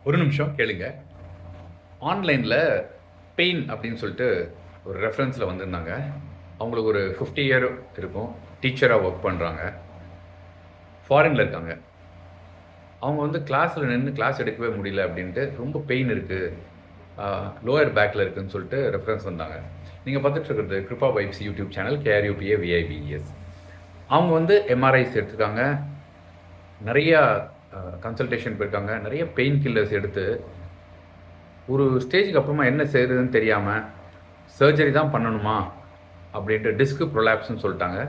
ஒரு நிமிஷம் கேளுங்க. ஆன்லைன்ல பெயின் அப்படின்னு சொல்லிட்டு ஒரு ரெஃபரன்ஸ்ல வந்திருந்தாங்க. அவங்களுக்கு ஒரு 50 இயர் இருக்கும். டீச்சரா வொர்க் பண்றாங்க. ஃபாரின்ல இருக்காங்க. அவங்க வந்து கிளாஸ்ல நின்னு கிளாஸ் எடுக்கவே முடியல அப்படின்ட்டு, ரொம்ப பெயின் இருக்கு. லோயர் பேக்ல இருக்குன்னு சொல்லிட்டு ரெஃபரன்ஸ் வந்தாங்க. நீங்க பார்த்துட்டு இருக்கிறது Krupa vibes YouTube channel KRUPA VIBES. அவங்க வந்து எம்ஆர்ஐஸ் எடுத்திருக்காங்க. நெறைய கன்சல்டேஷன் போயிருக்காங்க. நெறைய பெயின் கில்லர்ஸ் எடுத்து ஒரு ஸ்டேஜ்க்கு அப்புறமா என்ன செய்றதுன்னு தெரியாம, சர்ஜரி தான் பண்ணணுமா? அப்படின்ட்டு டிஸ்க் ப்ரொலாப்ஸ்ன்னு சொல்ட்டாங்க.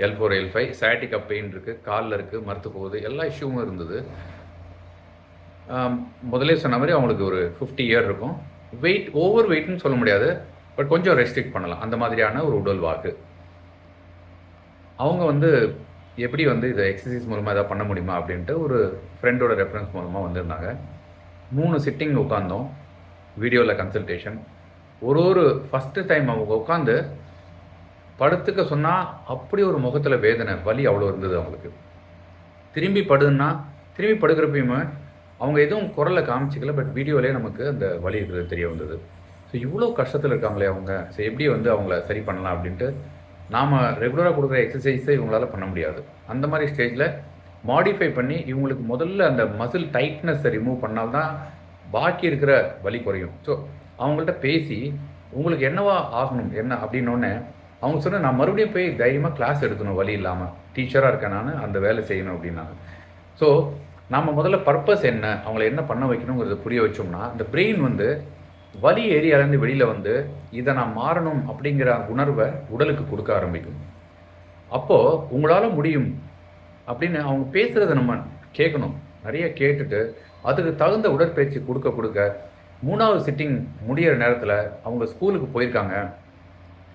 L4, L5 சயாட்டிகா பெயின் இருக்கு, கால்ல இருக்கு, மரத்து போகுது, எல்லா இஷ்யூவும் இருந்தது. முதல்லயே சொன்ன மாரி அவங்களுக்கு ஒரு 50 இயர் இருக்கும். ஓவர் வெயிட்ன்னு சொல்ல முடியாது. பட் கொஞ்சம் ரெஸ்ட்ரிக்ட் பண்ணலாம். அந்த மாதிரியான ஒரு உடல் வாகு. அவங்க வந்து எப்படி வந்து இத எக்ஸர்சைஸ் மூலமா ஏதாவது பண்ண முடியுமா? அப்படின்ட்டு ஒரு ஃப்ரெண்டோட ரெஃபரன்ஸ் மூலமா வந்திருந்தாங்க. 3 சிட்டிங் உட்கார்ந்தோம். வீடியோல கன்சல்டேஷன். ஒரு ஃபர்ஸ்ட்டு டைம் அவங்க உட்காந்து படுத்துக்க சொன்னா, அப்படி ஒரு முகத்துல வேதனை, வலி அவ்வளோ இருந்தது அவங்களுக்கு. திரும்பி படுன்னா, திரும்பி படுக்கிறப்பயுமே அவங்க எதுவும் குரல்ல காமிச்சுக்கல. பட் வீடியோலயே நமக்கு அந்த வலி இருக்கிறது தெரிய வந்தது. ஸோ இவ்வளோ கஷ்டத்துல இருக்காங்களே அவங்க. ஸோ எப்படி வந்து அவங்கள சரி பண்ணலாம் அப்படின்ட்டு, நாம ரெகுலரா குடுக்குற எக்ஸர்சைஸே இவங்களால பண்ண முடியாது. அந்த மாரி ஸ்டேஜ்ல மாடிஃபை பண்ணி இவங்களுக்கு முதல்ல அந்த மசில் டைட்னஸ ரிமூவ் பண்ணா தான் பாக்கி இருக்கிற வலி குறையும். ஸோ அவங்கள்ட்ட பேசி, உங்களுக்கு என்னவா ஆகணும்? என்ன அப்படின்னோனே, அவங்க சொன்னா, "நான் மறுபடியும் போய் தைரியமா கிளாஸ் எடுக்கணும் வலி இல்லாம. டீச்சரா இருக்கேன் நானு. அந்த வேலை செய்யணும்" அப்படின்னாங்க. ஸோ நாம முதல்ல பர்ப்பஸ் என்ன? அவங்கள என்ன பண்ண வைக்கணுங்கிறத புரிய வச்சோம்னா, இந்த பிரெயின் வந்து வலி ஏரியாலேருந்து வெளியில வந்து, இத நான் மாறணும் அப்படிங்கிற உணர்வ உடலுக்கு குடுக்க ஆரம்பிக்கும். அப்போ உங்களால முடியும் அப்படின்னு அவங்க பேசுறத நம்ம கேட்கணும். நெறைய கேட்டுட்டு, அதுக்கு தகுந்த உடற்பயிற்சி குடுக்க குடுக்க, 3வது சிட்டிங் முடியிற நேரத்தில அவங்க ஸ்கூலுக்கு போயிருக்காங்க.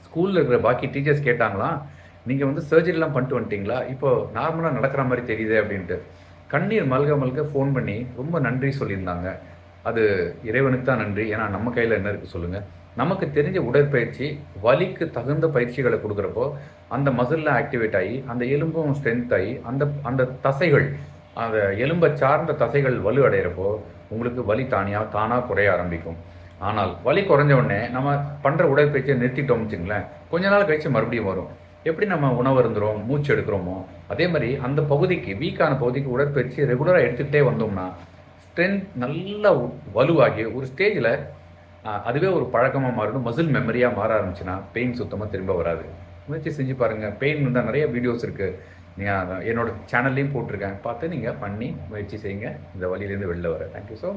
ஸ்கூல்ல இருக்கிற பாக்கி டீச்சர்ஸ் கேட்டாங்களாம், "நீங்க வந்து சர்ஜரிலாம் பண்ணிட்டு வந்துட்டீங்களா? இப்போ நார்மலா நடக்கிற மாரி தெரியுதே" அப்படின்ட்டு. கண்ணீர் மல்க மல்க ஃபோன் பண்ணி ரொம்ப நன்றி சொல்லியிருந்தாங்க. அது இறைவனுக்கு தான் நன்றி. ஏன்னா நம்ம கையில என்ன இருக்கு சொல்லுங்க. நமக்கு தெரிஞ்ச உடற்பயிற்சி, வலிக்கு தகுந்த பயிற்சிகள குடுக்குறப்போ, அந்த மசில்லாம் ஆக்டிவேட் ஆயி, அந்த எலும்பும் ஸ்ட்ரென்த் ஆயி, அந்த அந்த தசைகள், அந்த எலும்ப சார்ந்த தசைகள் வலுவடையிறப்போ, உங்களுக்கு வலி தானா குறைய ஆரம்பிக்கும். ஆனால் வலி குறைஞ்ச உடனே நம்ம பண்ற உடற்பயிற்சிய நிறுத்திட்டோம்னு வச்சுக்கங்களேன், கொஞ்ச நாள் கழிச்சு மறுபடியும் வரும். எப்படி நம்ம உணவு அருந்துறோம், மூச்சு எடுக்கிறோமோ, அதே மாரி அந்த பகுதிக்கு வீக்கான பகுதிக்கு உடற்பயிற்சி ரெகுலரா எடுத்துக்கிட்டே வந்தோம்னா, ஸ்ட்ரென்த் நல்லா வலுவாகி ஒரு ஸ்டேஜ்ல அதுவே ஒரு பழக்கமா மாறிடும். மசில் மெமரியா மாற ஆரம்பிச்சுன்னா, பெயின் சுத்தமா திரும்ப வராது. முயற்சி செஞ்சு பாருங்க. பெயின் இருந்தா நெறைய வீடியோஸ் இருக்கு. நீங்க என்னோட சேனல்லயும் போட்டிருக்கேன். பார்த்து நீங்க பண்ணி முயற்சி செய்யுங்க. இந்த வலியிலேருந்து வெளில வர. Thank you so